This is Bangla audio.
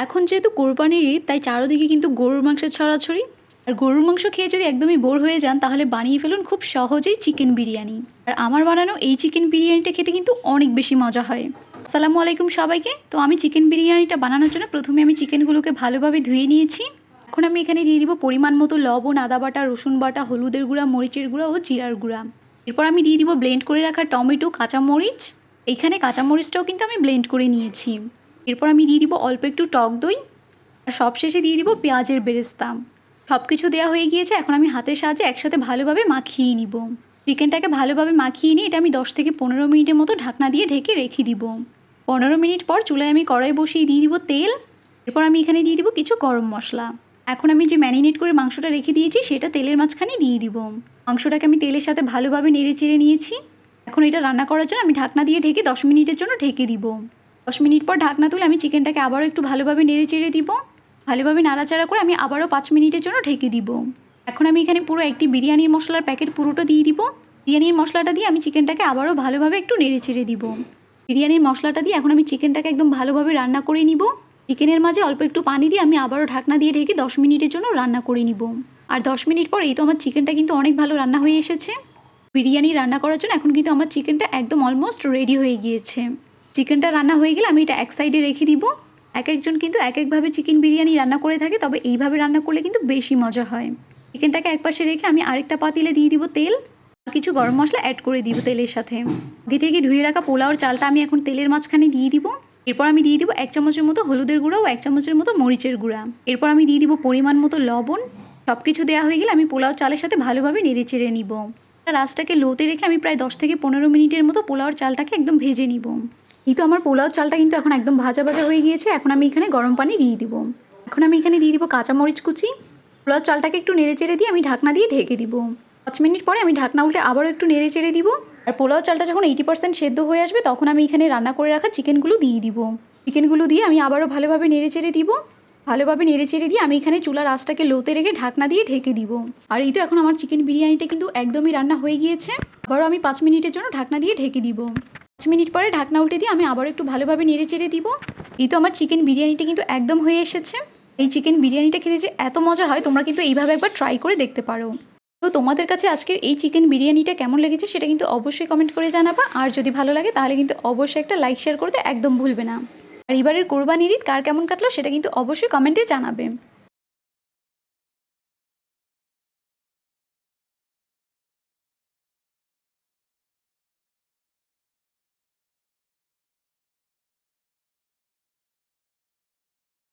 এখন যেহেতু কোরবানির ঈদ তাই চারদিকে কিন্তু গরুর মাংসের ছড়াছড়ি। আর গরুর মাংস খেয়ে যদি একদমই বোর হয়ে যান তাহলে বানিয়ে ফেলুন খুব সহজেই চিকেন বিরিয়ানি। আর আমার বানানো এই চিকেন বিরিয়ানিটা খেতে কিন্তু অনেক বেশি মজা হয়। আসসালামু আলাইকুম সবাইকে। তো আমি চিকেন বিরিয়ানিটা বানানোর জন্য প্রথমে আমি চিকেনগুলোকে ভালোভাবে ধুয়ে নিয়েছি। এখন আমি এখানে দিয়ে দিব পরিমাণ মতো লবণ, আদা বাটা, রসুন বাটা, হলুদের গুঁড়া, মরিচের গুঁড়া ও জিরার গুঁড়া। এরপর আমি দিয়ে দিব ব্লেন্ড করে রাখা টমেটো, কাঁচামরিচ। এইখানে কাঁচামরিচটাও কিন্তু আমি ব্লেন্ড করে নিয়েছি। এরপর আমি দিয়ে দিব অল্প একটু টক দই। আর সবশেষে দিয়ে দিব পেঁয়াজের বেরেস্তা। সব কিছু দেওয়া হয়ে গিয়েছে। এখন আমি হাতের সাহায্যে একসাথে ভালোভাবে মাখিয়ে নিব। চিকেনটাকে ভালোভাবে মাখিয়ে নিয়ে এটা আমি 10 থেকে 15 মিনিটের মতো ঢাকনা দিয়ে ঢেকে রেখে দিব। 15 মিনিট পর চুলায় আমি কড়াই বসিয়ে দিয়ে দিব তেল। এরপর আমি এখানে দিয়ে দিব কিছু গরম মশলা। এখন আমি যে ম্যারিনেট করে মাংসটা রেখে দিয়েছি সেটা তেলের মাঝখানে দিয়ে দিব। মাংসটাকে আমি তেলের সাথে ভালোভাবে নেড়ে চেড়ে নিয়েছি। এখন এটা রান্না করার জন্য আমি ঢাকনা দিয়ে ঢেকে 10 মিনিটের জন্য ঢেকে দিব। 10 মিনিট পর ঢাকনা তুলে আমি চিকেনটাকে আবারও একটু ভালোভাবে নেড়ে চেড়ে দিব। ভালোভাবে নাড়াচাড়া করে আমি আবারও 5 মিনিটের জন্য ঢেকে দিব। এখন আমি এখানে পুরো একটি বিরিয়ানির মশলার প্যাকেট পুরোটা দিয়ে দিব। বিরিয়ানির মশলাটা দিয়ে আমি চিকেনটাকে আবারও ভালোভাবে একটু নেড়ে চেড়ে দিব। বিরিয়ানির মশলাটা দিয়ে এখন আমি চিকেনটাকে একদম ভালোভাবে রান্না করে নিব। চিকেনের মাঝে অল্প একটু পানি দিয়ে আমি আবারও ঢাকনা দিয়ে ঢেকে 10 মিনিটের জন্য রান্না করে নিব। আর 10 মিনিট পর এই তো আমার চিকেনটা কিন্তু অনেক ভালো রান্না হয়ে এসেছে। বিরিয়ানি রান্না করার জন্য এখন কিন্তু আমার চিকেনটা একদম অলমোস্ট রেডি হয়ে গিয়েছে। চিকেনটা রান্না হয়ে গেলে আমি এটা এক সাইডে রেখে দিব। এক একজন কিন্তু এক একভাবে চিকেন বিরিয়ানি রান্না করে থাকে, তবে এইভাবে রান্না করলে কিন্তু বেশি মজা হয়। চিকেনটাকে একপাশে রেখে আমি আরেকটা পাতিলে দিয়ে দিব তেল। আর কিছু গরম মশলা অ্যাড করে দিব তেলের সাথে। আগে থেকে ধুয়ে রাখা পোলাওর চালটা আমি এখন তেলের মাঝখানে দিয়ে দিব। এরপর আমি দিয়ে দিব 1 চামচের মতো হলুদের গুঁড়া ও 1 চামচের মতো মরিচের গুঁড়া। এরপর আমি দিয়ে দিব পরিমাণ মতো লবণ। সব কিছু দেওয়া হয়ে গেলে আমি পোলাও চালের সাথে ভালোভাবে নেড়ে চেড়ে নিব। রাসটাকে লোতে রেখে আমি প্রায় 10 থেকে 15 মিনিটের মতো পোলাওর চালটাকে একদম ভেজে নিব। এই তো আমার পোলাও চালটা কিন্তু এখন একদম ভাজা ভাজা হয়ে গিয়েছে। এখন আমি এখানে গরম পানি দিয়ে দিব। এখন আমি এখানে দিয়ে দিব কাঁচামরিচ কুচি। পোলাও চালটাকে একটু নেড়ে চেড়ে দিয়ে আমি ঢাকনা দিয়ে ঢেকে দিব। 5 মিনিট পরে আমি ঢাকনা উল্টে আবারও একটু নেড়ে চেড়ে দিব। আর পোলাও চালটা যখন 80% সেদ্ধ হয়ে আসবে তখন আমি এখানে রান্না করে রাখা চিকেনগুলো দিয়ে দিব। চিকেনগুলো দিয়ে আমি আবারও ভালোভাবে নেড়ে চেড়ে দিব। ভালোভাবে নেড়ে চেড়ে দিয়ে আমি এখানে চুলার আঁচটাকে লোতে রেখে ঢাকনা দিয়ে ঢেকে দিব। আর এই তো এখন আমার চিকেন বিরিয়ানিটা কিন্তু একদমই রান্না হয়ে গিয়েছে। আবারও আমি 5 মিনিটের জন্য ঢাকনা দিয়ে ঢেকে দিব। 5 মিনিট পরে ঢাকনা উল্টে দিয়ে আমি আবারও একটু ভালোভাবে নেড়ে চেড়ে দিব। এই তো আমার চিকেন বিরিয়ানিটা কিন্তু একদম হয়ে এসেছে। এই চিকেন বিরিয়ানিটা খেতে যে এত মজা হয় তোমরা কিন্তু এইভাবে একবার ট্রাই করে দেখতে পারো। তো তোমাদের কাছে আজকের এই চিকেন বিরিয়ানিটা কেমন লেগেছে সেটা কিন্তু অবশ্যই কমেন্ট করে জানাবা। আর যদি ভালো লাগে তাহলে কিন্তু অবশ্যই একটা লাইক শেয়ার করতে একদম ভুলবে না। আর এবারের কোরবানির ঈদ কার কেমন কাটলো সেটা কিন্তু অবশ্যই কমেন্টে জানাবে।